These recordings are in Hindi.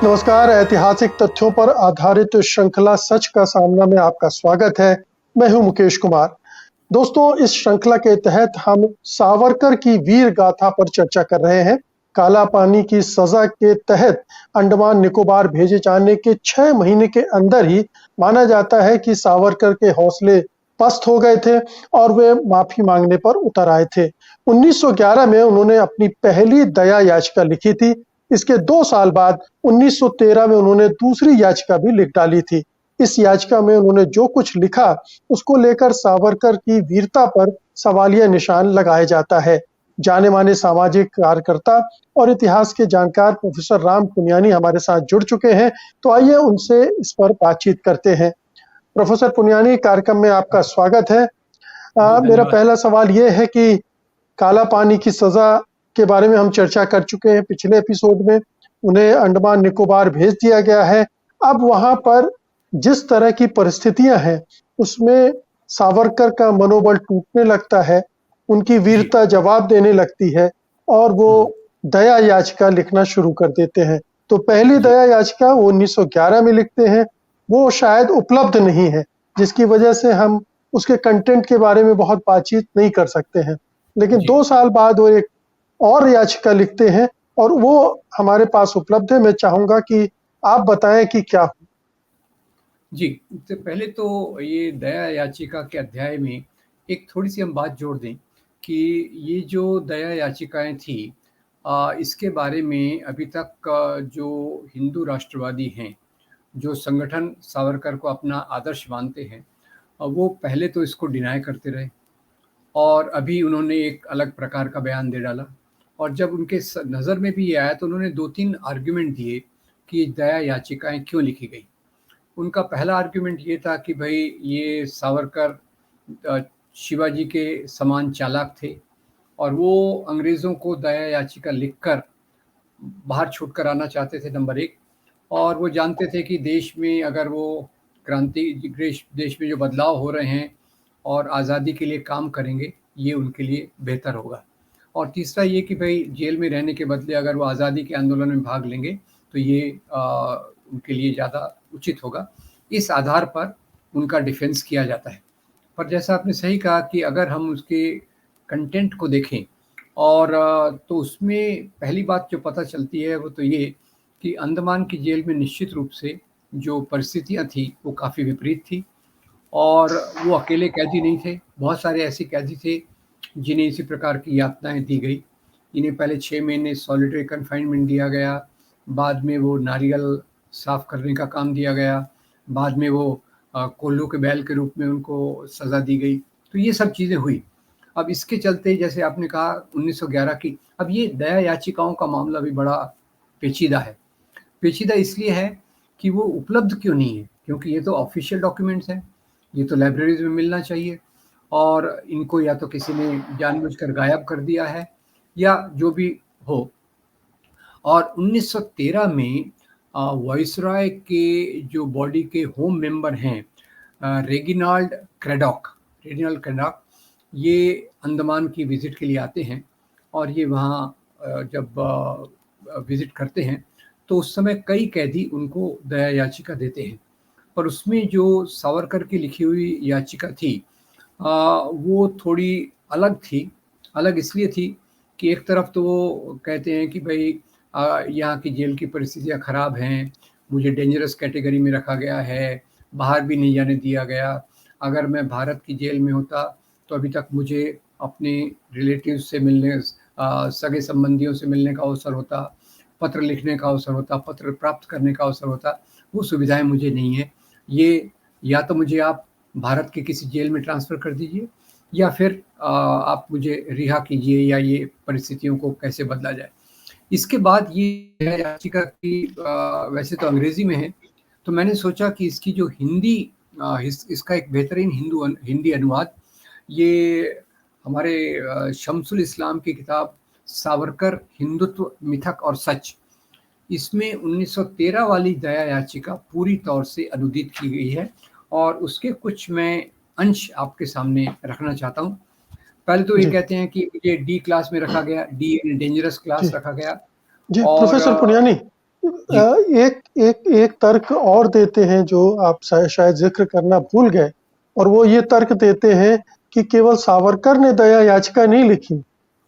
नमस्कार। ऐतिहासिक तथ्यों पर आधारित श्रृंखला सच का सामना में आपका स्वागत है। मैं हूं मुकेश कुमार। दोस्तों, इस श्रृंखला के तहत हम सावरकर की वीर गाथा पर चर्चा कर रहे हैं। काला पानी की सजा के तहत अंडमान निकोबार भेजे जाने के 6 महीने के अंदर ही माना जाता है कि सावरकर के हौसले पस्त हो गए थे और वे माफी मांगने पर उतर आए थे। 1911 में उन्होंने अपनी पहली दया याचिका लिखी थी। इसके 2 साल बाद 1913 में उन्होंने दूसरी याचिका भी लिख डाली थी। इस याचिका में उन्होंने जो कुछ लिखा, उसको लेकर सावरकर की वीरता पर सवालिया निशान लगाया जाता है। जाने-माने सामाजिक कार्यकर्ता और इतिहास के जानकार प्रोफेसर राम पुनियानी हमारे साथ जुड़ चुके हैं, तो आइए उनसे इस पर बातचीत करते हैं। प्रोफेसर पुनियानी, कार्यक्रम में आपका स्वागत है। जी, मेरा धन्यवाद। पहला सवाल ये है कि काला पानी की सजा के बारे में हम चर्चा कर चुके हैं पिछले एपिसोड में। उन्हें अंडमान निकोबार भेज दिया गया है। अब वहां पर जिस तरह की परिस्थितियां हैं, उसमें सावरकर का मनोबल टूटने लगता है, उनकी जी। वीरता जवाब देने लगती है और वो हुँ, दया याचिका लिखना शुरू कर देते हैं। तो पहली जी, दया याचिका वो 1911 में लिखते हैं। वो शायद उपलब्ध नहीं है, जिसकी वजह से हम उसके कंटेंट के बारे में बहुत बातचीत नहीं कर सकते हैं। लेकिन जी, 2 साल बाद वो एक और याचिका लिखते हैं और वो हमारे पास उपलब्ध है। मैं चाहूँगा कि आप बताएँ कि क्या हुआ? जी। तो पहले तो ये दया याचिका के अध्याय में एक थोड़ी-सी हम बात जोड़ दें कि ये जो दया याचिकाएँ थी इसके बारे में अभी तक जो हिंदू राष्ट्रवादी हैं, जो संगठन सावरकर को अपना आदर्श मानते हैं वो पहले तो इसको डिनाय करते रहे और अभी उन्होंने एक अलग प्रकार का बयान दे डाला और जब उनके नज़र में भी ये आया तो उन्होंने 2-3 आर्ग्यूमेंट दिए कि दया याचिकाएँ क्यों लिखी गई। उनका पहला आर्ग्यूमेंट ये था कि भई ये सावरकर अ, शिवाजी के समान चालाक थे और वो अंग्रेज़ों को दया याचिका लिखकर बाहर छूट कर आना चाहते थे, नंबर 1। और वो जानते थे कि देश में अगर वो देश में जो बदलाव हो रहे हैं और आज़ादी के लिए काम करेंगे, ये उनके लिए बेहतर होगा। और तीसरा ये कि भई जेल में रहने के बदले अगर वो आज़ादी के आंदोलन में भाग लेंगे, तो ये उनके लिए ज़्यादा उचित होगा। इस आधार पर उनका डिफेंस किया जाता है। पर जैसा आपने सही कहा कि अगर हम उसके कंटेंट को देखें और तो उसमें पहली बात जो पता चलती है वो तो ये कि अंडमान की जेल में निश्चित रूप से जो परिस्थितियाँ थी वो काफ़ी विपरीत थी और वो अकेले कैदी नहीं थे, बहुत सारे ऐसे कैदी थे जिन्हें इसी प्रकार की यातनाएँ दी गई। इन्हें पहले 6 महीने सॉलिटरी कन्फाइनमेंट दिया गया, बाद में वो नारियल साफ़ करने का काम दिया गया, बाद में वो कोल्हू के बैल के रूप में उनको सज़ा दी गई। तो ये सब चीज़ें हुई। अब इसके चलते जैसे आपने कहा 1911 की, अब ये दया याचिकाओं का मामला भी बड़ा पेचीदा है। पेचीदा इसलिए है कि वो उपलब्ध क्यों नहीं है? क्योंकि ये तो ऑफ़िशियल डॉक्यूमेंट्स हैं, ये तो लाइब्रेरीज़ में मिलना चाहिए और इनको या तो किसी ने जानबूझकर गायब कर दिया है या जो भी हो। और 1913 में वाइसरॉय के जो बॉडी के होम मेंबर हैं रेगिनाल्ड क्रेडॉक ये अंडमान की विज़िट के लिए आते हैं और ये वहाँ जब विज़िट करते हैं तो उस समय कई कैदी उनको दया याचिका देते हैं। पर उसमें जो सावरकर की लिखी हुई याचिका थी वो थोड़ी अलग थी। अलग इसलिए थी कि एक तरफ तो वो कहते हैं कि भई यहाँ की जेल की परिस्थितियाँ ख़राब हैं, मुझे डेंजरस कैटेगरी में रखा गया है, बाहर भी नहीं जाने दिया गया। अगर मैं भारत की जेल में होता तो अभी तक मुझे अपने रिलेटिव्स से मिलने सगे संबंधियों से मिलने का अवसर होता, पत्र लिखने का अवसर होता, पत्र प्राप्त करने का अवसर होता, वो सुविधाएँ मुझे नहीं हैं। ये या तो मुझे आप भारत के किसी जेल में ट्रांसफ़र कर दीजिए या फिर आप मुझे रिहा कीजिए या ये परिस्थितियों को कैसे बदला जाए। इसके बाद ये याचिका की वैसे तो अंग्रेज़ी में है, तो मैंने सोचा कि इसकी जो हिंदी इसका एक बेहतरीन हिंदी अनुवाद ये हमारे शम्सुल इस्लाम की किताब सावरकर हिंदुत्व मिथक और सच इसमें 1913 वाली दया याचिका पूरी तौर से अनुदित की गई है और उसके कुछ मैं अंश आपके सामने रखना चाहता हूँ। पहले तो ये जी, कहते हैं कि मुझे डी क्लास में रखा गया, डी यानी डेंजरस जी, क्लास रखा गया जी। और प्रोफ़ेसर पुनियानी, जी, एक एक एक तर्क और देते हैं जो आप शायद जिक्र करना भूल गए, और वो ये तर्क देते हैं कि केवल सावरकर ने दया याचिका नहीं लिखी,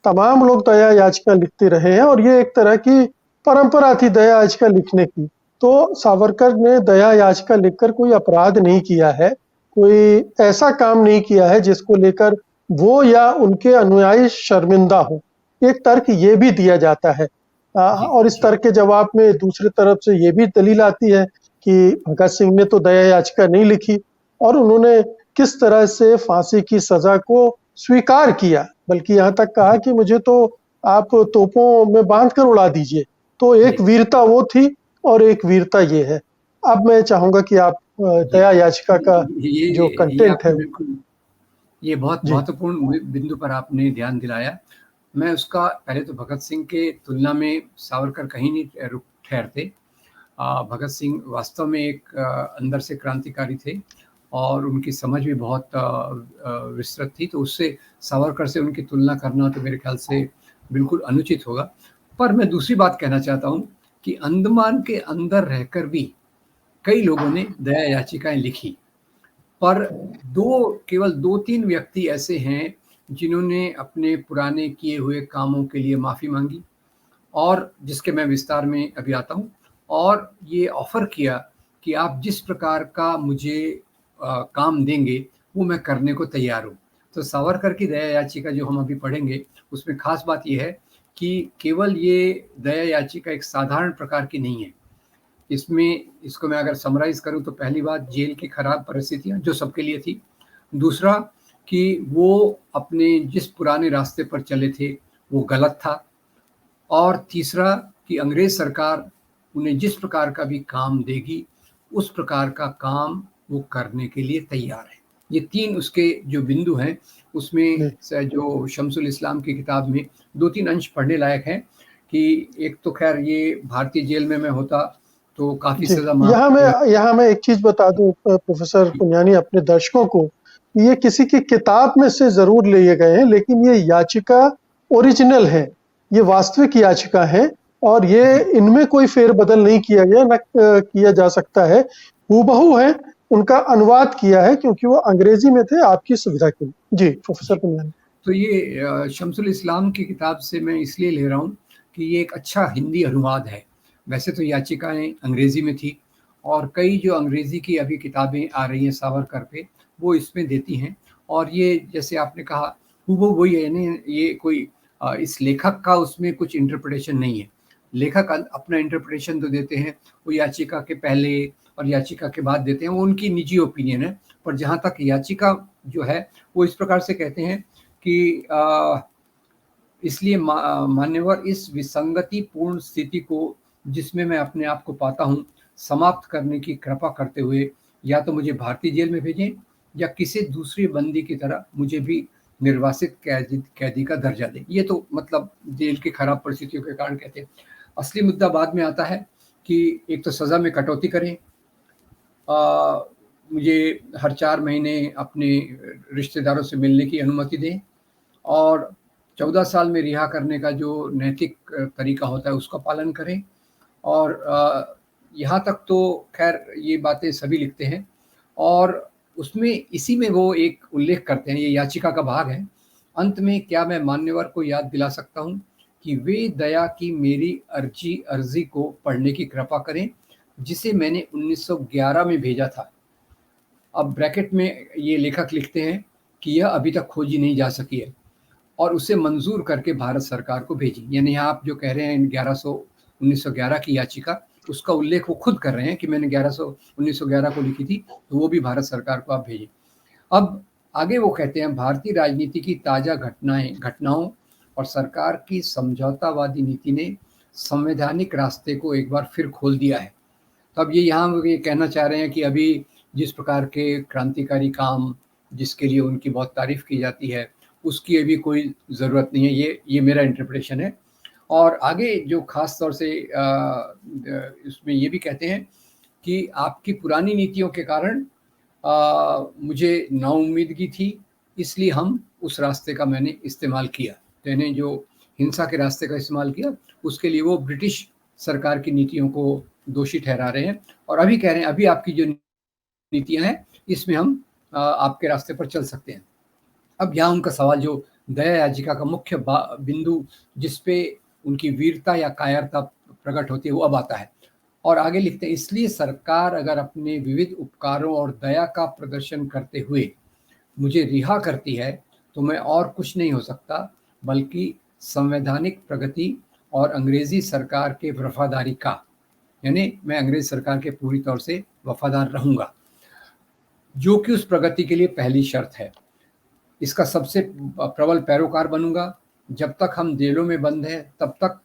तमाम लोग दया याचिका लिखते रहे हैं और ये एक तरह की परंपरा थी दया याचिका लिखने की। तो सावरकर ने दया याचिका लिखकर कोई अपराध नहीं किया है, कोई ऐसा काम नहीं किया है जिसको लेकर वो या उनके अनुयायी शर्मिंदा हो। एक तर्क ये भी दिया जाता है। जी, और इस जी, तर्क के जवाब में दूसरी तरफ से ये भी दलील आती है कि भगत सिंह ने तो दया याचिका नहीं लिखी और उन्होंने किस तरह से फांसी की सजा को स्वीकार किया, बल्कि यहाँ तक कहा जी, कि मुझे तो आप तोपों में बांध कर उड़ा दीजिए। तो एक जी, वीरता वो थी और एक वीरता ये है। अब मैं चाहूंगा कि आप जी। दया याचिका का जो ये कंटेंट है आपने बिल्कुल, ये बहुत जी महत्वपूर्ण बिंदु पर आपने ध्यान दिलाया। मैं उसका पहले तो भगत सिंह के तुलना में सावरकर कहीं नहीं रुक ठहरते। भगत सिंह वास्तव में एक अंदर से क्रांतिकारी थे और उनकी समझ भी बहुत विस्तृत थी, तो उससे सावरकर से उनकी तुलना करना तो मेरे ख्याल से बिल्कुल अनुचित होगा। पर मैं दूसरी बात कहना चाहता हूँ कि अंडमान के अंदर रहकर भी कई लोगों ने दया याचिकाएं लिखी, पर केवल 2-3 व्यक्ति ऐसे हैं जिन्होंने अपने पुराने किए हुए कामों के लिए माफ़ी माँगी और जिसके मैं विस्तार में अभी आता हूँ, और ये ऑफ़र किया कि आप जिस प्रकार का मुझे काम देंगे, वो मैं करने को तैयार हूँ। तो सावरकर की दया याचिका जो हम अभी पढ़ेंगे, उसमें ख़ास बात ये है कि केवल ये दया याचिका एक साधारण प्रकार की नहीं है। इसमें इसको मैं अगर समराइज़ करूँ तो पहली बात, जेल की खराब परिस्थितियाँ जो सबके लिए थी। दूसरा कि वो अपने जिस पुराने रास्ते पर चले थे, वो गलत था। और तीसरा कि अंग्रेज़ सरकार उन्हें जिस प्रकार का भी काम देगी, उस प्रकार का काम वो करने के लिए तैयार है। ये 3 उसके जो बिंदु हैं, उसमें जी जो शम्सुल इस्लाम की किताब में 2-3 अंश पढ़ने लायक हैं कि एक तो ख़ैर ये भारतीय जेल में मैं होता, तो काफ़ी जी, सज़ा माफ़ यहाँ मैं एक चीज़ बता दूँ प्रोफ़ेसर पुनियानी अपने दर्शकों को, ये किसी की किताब में से ज़रूर लिए गए हैं, लेकिन ये याचिका ओरिजिनल है, ये वास्तविक याचिका है और ये जी। इनमें कोई फेर-बदल नहीं किया गया, ना किया जा सकता है। हूबहू है, उनका अनुवाद किया है क्योंकि वो अंग्रेज़ी में थे आपकी सुविधा के लिए। जी, प्रोफ़ेसर जी। पुनियानी। तो ये शम्सुल इस्लाम की किताब से मैं इसलिए ले रहा हूँ कि ये एक अच्छा हिंदी अनुवाद है। वैसे तो याचिकाएँ अंग्रेज़ी में थी और कई जो अंग्रेज़ी की अभी किताबें आ रही हैं सावरकर पे, वो इसमें देती हैं और ये जैसे आपने कहा हूबहू वही है, यानी ये कोई इस लेखक का उसमें कुछ इंटरप्रिटेशन नहीं है। लेखक अपना इंटरप्रिटेशन तो देते हैं, वो याचिका के पहले और याचिका के बाद देते हैं, वो उनकी निजी ओपिनियन है। पर जहाँ तक याचिका जो है, वो इस प्रकार से कहते हैं कि इसलिए मान्यवर इस विसंगतिपूर्ण स्थिति को जिसमें मैं अपने आप को पाता हूँ, समाप्त करने की कृपा करते हुए या तो मुझे भारतीय जेल में भेजें या किसी दूसरे बंदी की तरह मुझे भी निर्वासित कैदी का दर्जा दें। ये तो मतलब जेल की खराब परिस्थितियों के कारण कहते हैं। असली मुद्दा बाद में आता है कि एक तो सज़ा में कटौती करें, मुझे हर 4 महीने अपने रिश्तेदारों से मिलने की अनुमति दें और 14 साल में रिहा करने का जो नैतिक तरीका होता है उसका पालन करें। और यहाँ तक तो ख़ैर ये बातें सभी लिखते हैं और उसमें इसी में वो एक उल्लेख करते हैं, ये याचिका का भाग है। अंत में क्या मैं मान्यवर को याद दिला सकता हूँ कि वे दया की मेरी अर्ज़ी को पढ़ने की कृपा करें, जिसे मैंने 1911 में भेजा था। अब ब्रैकेट में ये लेखक लिखते हैं कि यह अभी तक खोजी नहीं जा सकी है और उसे मंजूर करके भारत सरकार को भेजी। यानी यहाँ आप जो कह रहे हैं 1911 की याचिका, उसका उल्लेख वो खुद कर रहे हैं कि मैंने 1911 को लिखी थी, तो वो भी भारत सरकार को आप भेजें। अब आगे वो कहते हैं भारतीय राजनीति की ताज़ा घटनाओं और सरकार की समझौतावादी नीति ने संवैधानिक रास्ते को एक बार फिर खोल दिया है। तो अब यहाँ वो ये कहना चाह रहे हैं कि अभी जिस प्रकार के क्रांतिकारी काम जिसके लिए उनकी बहुत तारीफ़ की जाती है, उसकी अभी कोई ज़रूरत नहीं है। ये मेरा इंटरप्रिटेशन है। और आगे जो ख़ास तौर से इसमें ये भी कहते हैं कि आपकी पुरानी नीतियों के कारण मुझे नाउम्मीदगी थी, इसलिए हम उस रास्ते का मैंने इस्तेमाल किया। तो यानी जो हिंसा के रास्ते का इस्तेमाल किया, उसके लिए वो ब्रिटिश सरकार की नीतियों को दोषी ठहरा रहे हैं और अभी कह रहे हैं अभी आपकी जो नीतियां हैं इसमें हम आपके रास्ते पर चल सकते हैं। अब यहाँ उनका सवाल जो दया याचिका का मुख्य बिंदु जिस पे उनकी वीरता या कायरता प्रकट होती है वो अब आता है और आगे लिखते हैं, इसलिए सरकार अगर अपने विविध उपकारों और दया का प्रदर्शन करते हुए मुझे रिहा करती है तो मैं और कुछ नहीं हो सकता बल्कि संवैधानिक प्रगति और अंग्रेजी सरकार के वफादारी का, यानी मैं अंग्रेज सरकार के पूरी तौर से वफादार रहूंगा, जो कि उस प्रगति के लिए पहली शर्त है। इसका सबसे प्रबल पैरोकार बनूंगा। जब तक हम जेलों में बंद हैं तब तक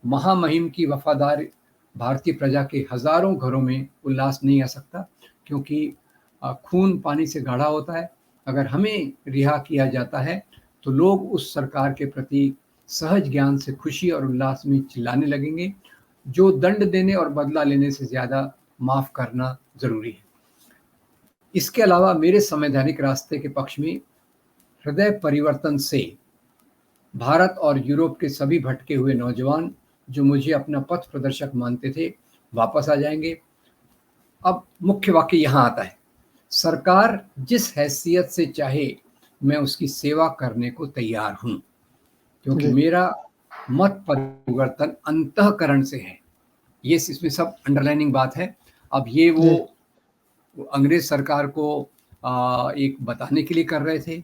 महामहिम की वफादार भारतीय प्रजा के हजारों घरों में उल्लास नहीं आ सकता, क्योंकि खून पानी से गाढ़ा होता है। अगर हमें रिहा किया जाता है तो लोग उस सरकार के प्रति सहज ज्ञान से खुशी और उल्लास में चिल्लाने लगेंगे, जो दंड देने और बदला लेने से ज्यादा माफ करना जरूरी है। इसके अलावा मेरे संवैधानिक रास्ते के पक्ष में हृदय परिवर्तन से भारत और यूरोप के सभी भटके हुए नौजवान जो मुझे अपना पथ प्रदर्शक मानते थे वापस आ जाएंगे। अब मुख्य वाक्य यहाँ आता है, सरकार जिस हैसियत से चाहे मैं उसकी सेवा करने को तैयार हूं, क्योंकि जी, मेरा मत परिवर्तन अंतःकरण से है। ये इसमें सब अंडरलाइनिंग बात है। अब ये जी, वो अंग्रेज सरकार को एक बताने के लिए कर रहे थे,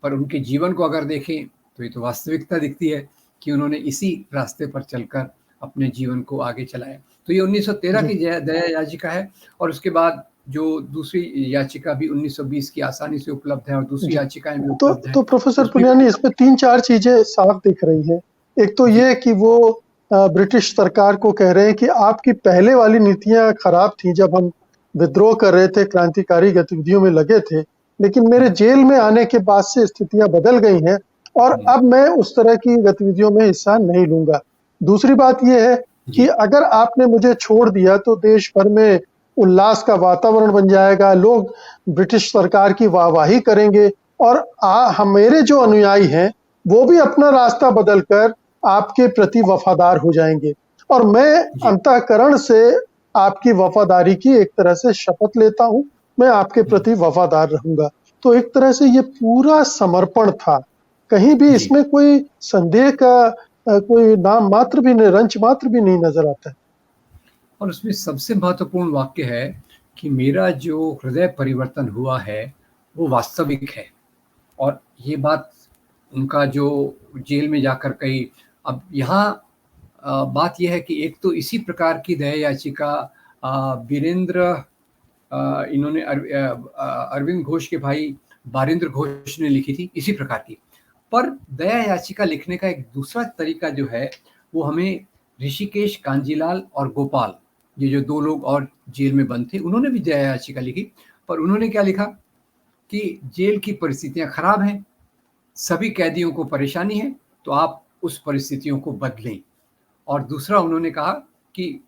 पर उनके जीवन को अगर देखें तो ये तो वास्तविकता दिखती है कि उन्होंने इसी रास्ते पर चलकर अपने जीवन को आगे चलाया। तो ये 1913 जी। की दया याचिका है और उसके बाद जो दूसरी याचिका भी 1920 की आसानी से उपलब्ध है और दूसरी जी। याचिकाएं भी तो उपलब्ध हैं। तो प्रोफेसर उसमें पुनियानी, इसमें 3-4 चीज़ें साफ दिख रही हैं। एक तो जी, ये कि वो ब्रिटिश सरकार को कह रहे हैं कि आपकी पहले वाली नीतियाँ खराब थी जब हम विद्रोह कर रहे थे, क्रांतिकारी गतिविधियों में लगे थे, लेकिन मेरे जेल में आने के बाद से स्थितियाँ बदल गई हैं और अब मैं उस तरह की गतिविधियों में हिस्सा नहीं लूँगा। दूसरी बात ये है कि जी, अगर आपने मुझे छोड़ दिया तो देश भर में उल्लास का वातावरण बन जाएगा, लोग ब्रिटिश सरकार की वाहवाही करेंगे और हम मेरे जो अनुयायी हैं वो भी अपना रास्ता बदलकर आपके प्रति वफादार हो जाएंगे और मैं जी, अंतःकरण से आपकी वफादारी की एक तरह से शपथ लेता हूं, मैं आपके जी, प्रति वफादार रहूंगा। तो एक तरह से ये पूरा समर्पण था, कहीं भी जी। इसमें कोई संदेह का कोई नाम मात्र भी नहीं, रंच मात्र भी नहीं नजर आता है। और उसमें सबसे महत्वपूर्ण वाक्य है कि मेरा जो हृदय परिवर्तन हुआ है वो वास्तविक है। और ये बात उनका जो जेल में जाकर कही। अब यहाँ बात यह है कि एक तो इसी प्रकार की दया याचिका वीरेंद्र इन्होंने अरविंद घोष के भाई बारिंद्र घोष ने लिखी थी इसी प्रकार की। पर दया याचिका लिखने का एक दूसरा तरीका जो है वो हमें ऋषिकेश कांजीलाल और गोपाल, ये जो दो लोग और जेल में बंद थे, उन्होंने भी दया याचिका लिखी। पर उन्होंने क्या लिखा कि जेल की परिस्थितियां खराब हैं, सभी कैदियों को परेशानी है, तो आप उस परिस्थितियों को बदलें। और दूसरा उन्होंने कहा कि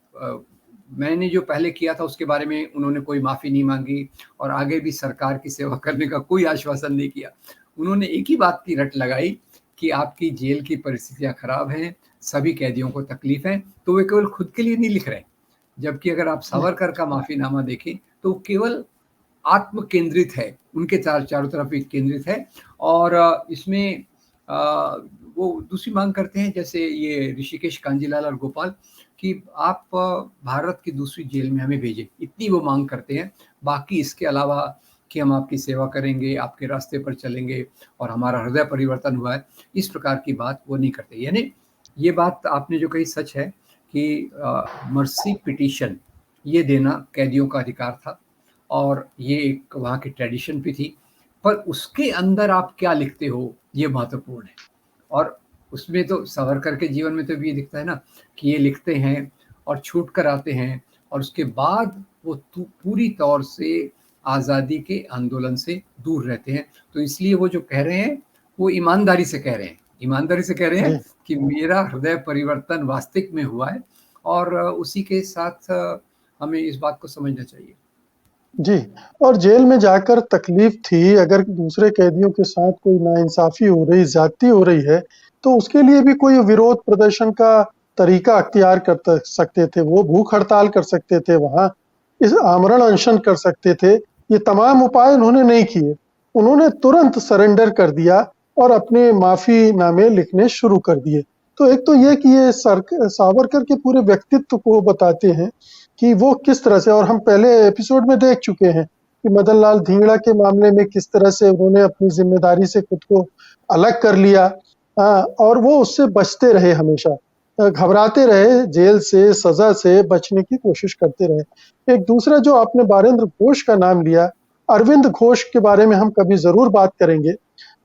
मैंने जो पहले किया था उसके बारे में उन्होंने कोई माफ़ी नहीं मांगी और आगे भी सरकार की सेवा करने का कोई आश्वासन नहीं किया। उन्होंने एक ही बात की रट लगाई कि आपकी जेल की परिस्थितियां खराब हैं, सभी कैदियों को तकलीफ है, तो वे केवल खुद के लिए नहीं लिख रहे। जबकि अगर आप जी, सावरकर का माफीनामा देखें तो केवल आत्म केंद्रित है, उनके चारों तरफ ही केंद्रित है। और इसमें वो दूसरी मांग करते हैं, जैसे ये ऋषिकेश कांजीलाल और गोपाल, कि आप भारत की दूसरी जेल में हमें भेजें, इतनी वो मांग करते हैं। बाकी इसके अलावा कि हम आपकी सेवा करेंगे, आपके रास्ते पर चलेंगे और हमारा हृदय परिवर्तन हुआ है, इस प्रकार की बात वो नहीं करते। यानी ये बात आपने जो कही सच है कि मर्सी पिटीशन ये देना कैदियों का अधिकार था और ये एक वहाँ की ट्रेडिशन भी थी। पर उसके अंदर आप क्या लिखते हो ये महत्वपूर्ण है। और उसमें तो सावरकर के जीवन में तो भी ये दिखता है ना कि ये लिखते हैं और छूट कर आते हैं और उसके बाद वो पूरी तौर से आज़ादी के आंदोलन से दूर रहते हैं। तो इसलिए वो जो कह रहे हैं वो ईमानदारी से कह रहे हैं, ईमानदारी से कह रहे हैं जी, कि मेरा हृदय परिवर्तन वास्तविक में हुआ है। और उसी के साथ हमें इस बात को समझना चाहिए। जी। और जेल में जाकर तकलीफ थी, अगर दूसरे कैदियों के साथ कोई नाइंसाफ़ी हो रही, ज़्यादती हो रही है, तो उसके लिए भी कोई विरोध प्रदर्शन का तरीका अख्तियार कर सकते थे, वो भूख हड़ताल कर सकते थे, वहाँ इस आमरण अनशन कर सकते थे, ये तमाम उपाय उन्होंने नहीं किए। उन्होंने तुरंत सरेंडर कर दिया और अपने माफीनामे लिखने शुरू कर दिए। तो एक तो ये कि ये सावरकर के पूरे व्यक्तित्व को बताते हैं कि वो किस तरह से, और हम पहले एपिसोड में देख चुके हैं कि मदन लाल धिंगड़ा के मामले में किस तरह से उन्होंने अपनी जिम्मेदारी से खुद को अलग कर लिया। और वो उससे बचते रहे, हमेशा घबराते रहे, जेल से, सजा से बचने की कोशिश करते रहे। एक दूसरा जो आपने बारेंद्र घोष का नाम लिया, अरविंद घोष के बारे में हम कभी जरूर बात करेंगे।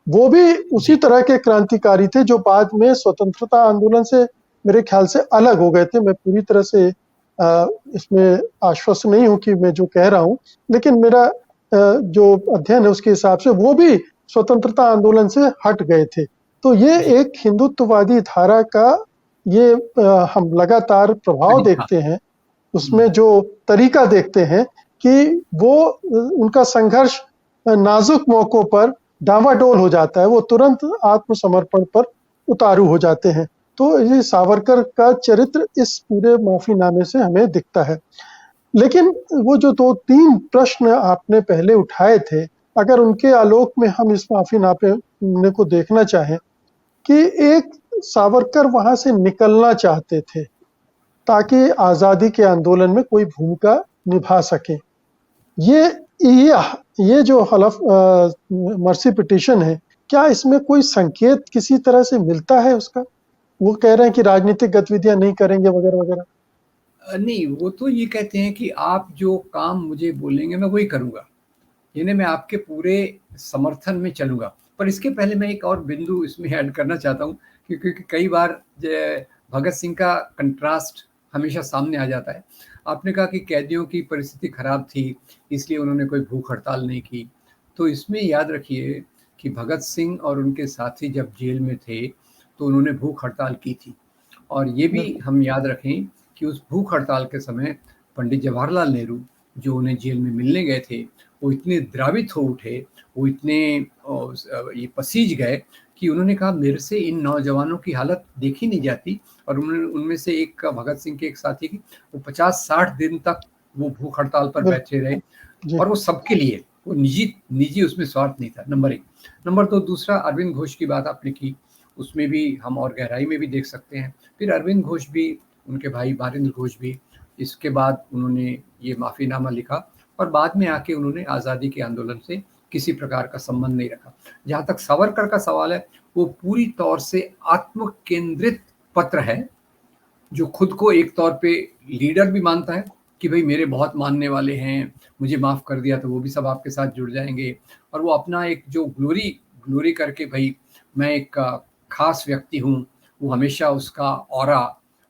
वो भी उसी जी, तरह के क्रांतिकारी थे जो बाद में स्वतंत्रता आंदोलन से मेरे ख्याल से अलग हो गए थे। मैं पूरी तरह से इसमें आश्वस्त नहीं हूं कि मैं जो कह रहा हूं, लेकिन मेरा जो अध्ययन है उसके हिसाब से वो भी स्वतंत्रता आंदोलन से हट गए थे। तो ये जी, एक हिंदुत्ववादी धारा का ये हम लगातार प्रभाव तरीका। देखते हैं, उसमें हुँ, जो तरीका देखते हैं कि वो उनका संघर्ष नाजुक मौकों पर डावाडोल हो जाता है, वो तुरंत आत्मसमर्पण पर उतारू हो जाते हैं। तो ये सावरकर का चरित्र इस पूरे माफीनामे से हमें दिखता है। लेकिन वो जो 2-3 प्रश्न आपने पहले उठाए थे, अगर उनके आलोक में हम इस माफीनामे को देखना चाहें कि एक सावरकर वहां से निकलना चाहते थे ताकि आजादी के आंदोलन में कोई भूमिका निभा सके। ये ये ये जो हलफ मर्सी पिटीशन है, क्या इसमें कोई संकेत किसी तरह से मिलता है उसका? वो कह रहे हैं कि राजनीतिक गतिविधियां नहीं करेंगे वगैरह वगैरह। नहीं, वो तो ये कहते हैं कि आप जो काम मुझे बोलेंगे मैं वही करूँगा। यानी मैं आपके पूरे समर्थन में चलूँगा। पर इसके पहले मैं एक और बिंदु इसमें ऐड करना चाहता हूँ क्योंकि कई बार भगत सिंह का कंट्रास्ट हमेशा सामने आ जाता है। आपने कहा कि कैदियों की परिस्थिति खराब थी, इसलिए उन्होंने कोई भूख हड़ताल नहीं की। तो इसमें याद रखिए कि भगत सिंह और उनके साथी जब जेल में थे, तो उन्होंने भूख हड़ताल की थी। और ये भी बिल्कुल। हम याद रखें कि उस भूख हड़ताल के समय पंडित जवाहरलाल नेहरू जो उन्हें जेल में मिलने गए थे, वो इतने द्रावित हो उठे, वो इतने ये पसीज गए कि उन्होंने कहा मेरे से इन नौजवानों की हालत देखी नहीं जाती। और उन्होंने उनमें से एक का, भगत सिंह के एक साथी की, वो 50-60 दिन तक वो भूख हड़ताल पर बैठे रहे। जी। और वो सबके लिए, वो निजी निजी उसमें स्वार्थ नहीं था, नंबर एक। नंबर दो, दूसरा अरविंद घोष की बात आपने की, उसमें भी हम और गहराई में भी देख सकते हैं। फिर अरविंद घोष भी, उनके भाई बारेंद्र घोष भी, इसके बाद उन्होंने ये माफीनामा लिखा और बाद में आके उन्होंने आज़ादी के आंदोलन से किसी प्रकार का संबंध नहीं रखा। जहाँ तक सावरकर का सवाल है, वो पूरी तौर से आत्म केंद्रित पत्र है, जो खुद को एक तौर पे लीडर भी मानता है कि भाई मेरे बहुत मानने वाले हैं, मुझे माफ़ कर दिया तो वो भी सब आपके साथ जुड़ जाएंगे। और वो अपना एक जो ग्लोरी ग्लोरी करके, भाई मैं एक खास व्यक्ति हूँ, वो हमेशा उसका ऑरा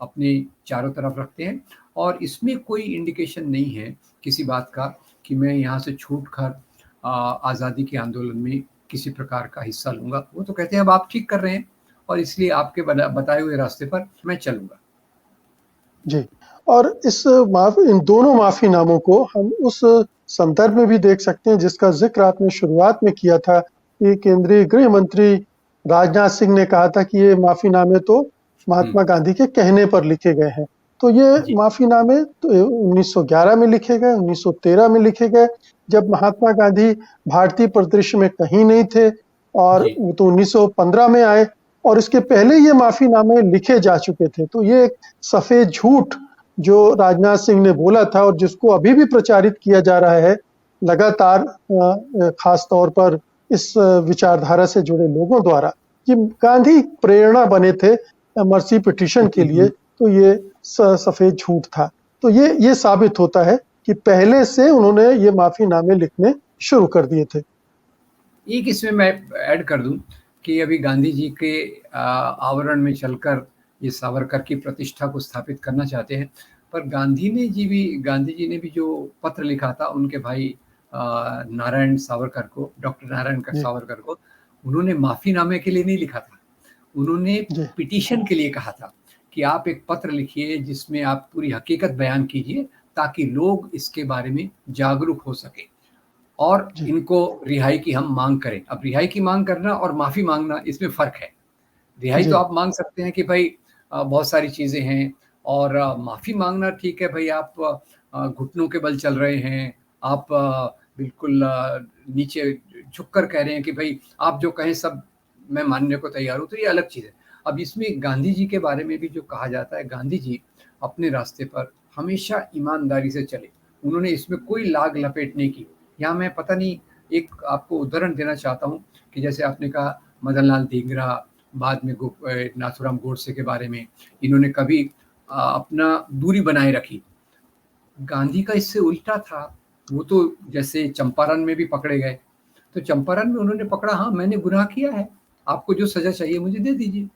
अपने चारों तरफ रखते हैं। और इसमें कोई इंडिकेशन नहीं है किसी बात का कि मैं यहाँ से छूट कर आज़ादी के आंदोलन में किसी प्रकार का हिस्सा लूंगा। वो तो कहते हैं अब आप ठीक कर रहे हैं और इसलिए आपके बताए हुए रास्ते पर मैं चलूंगा। जी। और इस इन दोनों माफीनामों को हम उस संदर्भ में भी देख सकते हैं जिसका जिक्र आपने शुरुआत में किया था कि केंद्रीय गृह मंत्री राजनाथ सिंह ने कहा था कि ये माफीनामे तो हम्म, महात्मा गांधी के कहने पर लिखे गए हैं। तो ये जी, माफीनामे तो 1911 में लिखे गए, 1913 में लिखे गए, जब महात्मा गांधी भारतीय परिदृश्य में कहीं नहीं थे, और जी, वो तो 1915 में आए, और इसके पहले ये माफीनामे लिखे जा चुके थे। तो ये एक सफेद झूठ जो राजनाथ सिंह ने बोला था और जिसको अभी भी प्रचारित किया जा रहा है लगातार, खास तौर पर इस विचारधारा से जुड़े लोगों द्वारा, कि गांधी प्रेरणा बने थे मर्सी पिटीशन के लिए, तो ये सफेद झूठ था। तो ये साबित होता है कि पहले से उन्होंने ये माफीनामे लिखने शुरू कर दिए थे। एक इसमें मैं ऐड कर दूं कि अभी गांधी जी के आवरण में चलकर ये सावरकर की प्रतिष्ठा को स्थापित करना चाहते हैं। पर गांधी जी ने भी जो पत्र लिखा था उनके भाई नारायण सावरकर को, डॉक्टर नारायण जी। सावरकर को, उन्होंने माफीनामे के लिए नहीं लिखा था, उन्होंने जी। पिटीशन के लिए कहा था कि आप एक पत्र लिखिए जिसमें आप पूरी हकीकत बयान कीजिए ताकि लोग इसके बारे में जागरूक हो सके और जी। इनको रिहाई की हम मांग करें। अब रिहाई की मांग करना और माफी मांगना, इसमें फर्क है। रिहाई तो जी। आप मांग सकते हैं कि भाई बहुत सारी चीज़ें हैं और माफ़ी माँगना ठीक है भई, आप घुटनों के बल चल रहे हैं, आप बिल्कुल नीचे झुककर कह रहे हैं कि भई आप जो कहें सब मैं मानने को तैयार हूँ, तो ये अलग चीज़ है। अब इसमें गांधी जी के बारे में भी जो कहा जाता है, गांधी जी अपने रास्ते पर हमेशा ईमानदारी से चले। उन्होंने इसमें कोई लाग लपेट नहीं की। यहाँ मैं पता नहीं, एक आपको उदाहरण देना चाहता हूँ कि जैसे आपने कहा मदन लाल ढींगरा, बाद में नाथूराम गोडसे के बारे में, इन्होंने कभी अपना दूरी बनाए रखी। गांधी का इससे उल्टा था। वो तो जैसे चंपारण में भी पकड़े गए, तो चंपारण में उन्होंने पकड़ा, हाँ, मैंने गुनाह किया है, आपको जो सज़ा चाहिए मुझे दे दीजिए।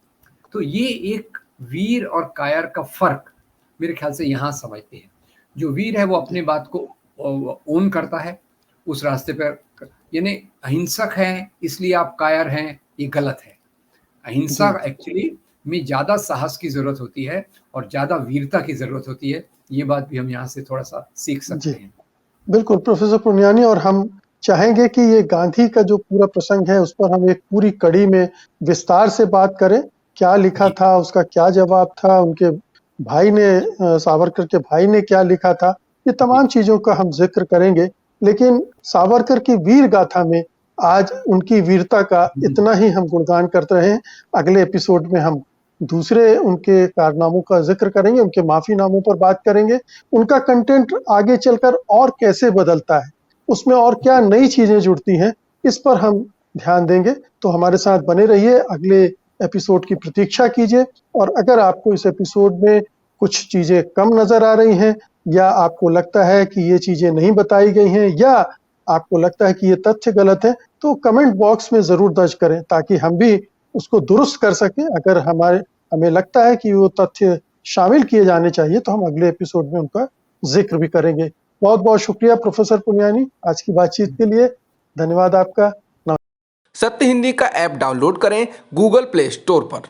तो ये एक वीर और कायर का फ़र्क मेरे ख़्याल से यहाँ समझते हैं। जो वीर है वो अपनी बात को ओन करता है, उस रास्ते पर यानी अहिंसक हैं, इसलिए आप कायर हैं, ये गलत है। अहिंसा जी, एक्चुअली में ज़्यादा साहस की ज़रूरत होती है और ज़्यादा वीरता की ज़रूरत होती है। ये बात भी हम यहाँ से थोड़ा-सा सीख जी। सकते हैं। बिल्कुल, प्रोफ़ेसर पुनियानी, और हम चाहेंगे कि ये गांधी का जो पूरा प्रसंग है, उस पर हम एक पूरी कड़ी में विस्तार से बात करें। क्या लिखा जी, था, उसका क्या जवाब था, उनके भाई ने सावरकर के भाई ने क्या लिखा था, ये जी, तमाम चीज़ों का हम ज़िक्र करेंगे। लेकिन सावरकर की वीर गाथा में आज उनकी वीरता का हुँ, इतना ही हम गुणगान करते रहे हैं। अगले एपिसोड में हम दूसरे उनके कारनामों का ज़िक्र करेंगे, उनके माफ़ीनामों पर बात करेंगे। उनका कंटेंट आगे चलकर और कैसे बदलता है, उसमें और क्या नई चीज़ें जुड़ती हैं, इस पर हम ध्यान देंगे। तो हमारे साथ बने रहिए, अगले एपिसोड की प्रतीक्षा कीजिए। और अगर आपको इस एपिसोड में कुछ चीज़ें कम नज़र आ रही हैं, या आपको लगता है कि ये चीज़ें नहीं बताई गई हैं, या आपको लगता है कि ये तथ्य गलत है, तो कमेंट बॉक्स में ज़रूर दर्ज करें, ताकि हम भी उसको दुरुस्त कर सकें। अगर हमें लगता है कि वो तथ्य शामिल किए जाने चाहिए, तो हम अगले एपिसोड में उनका ज़िक्र भी करेंगे। बहुत-बहुत शुक्रिया प्रोफ़ेसर पुनियानी, आज की बातचीत के लिए। धन्यवाद आपका। सत्य हिंदी का ऐप डाउनलोड करें गूगल प्ले स्टोर पर।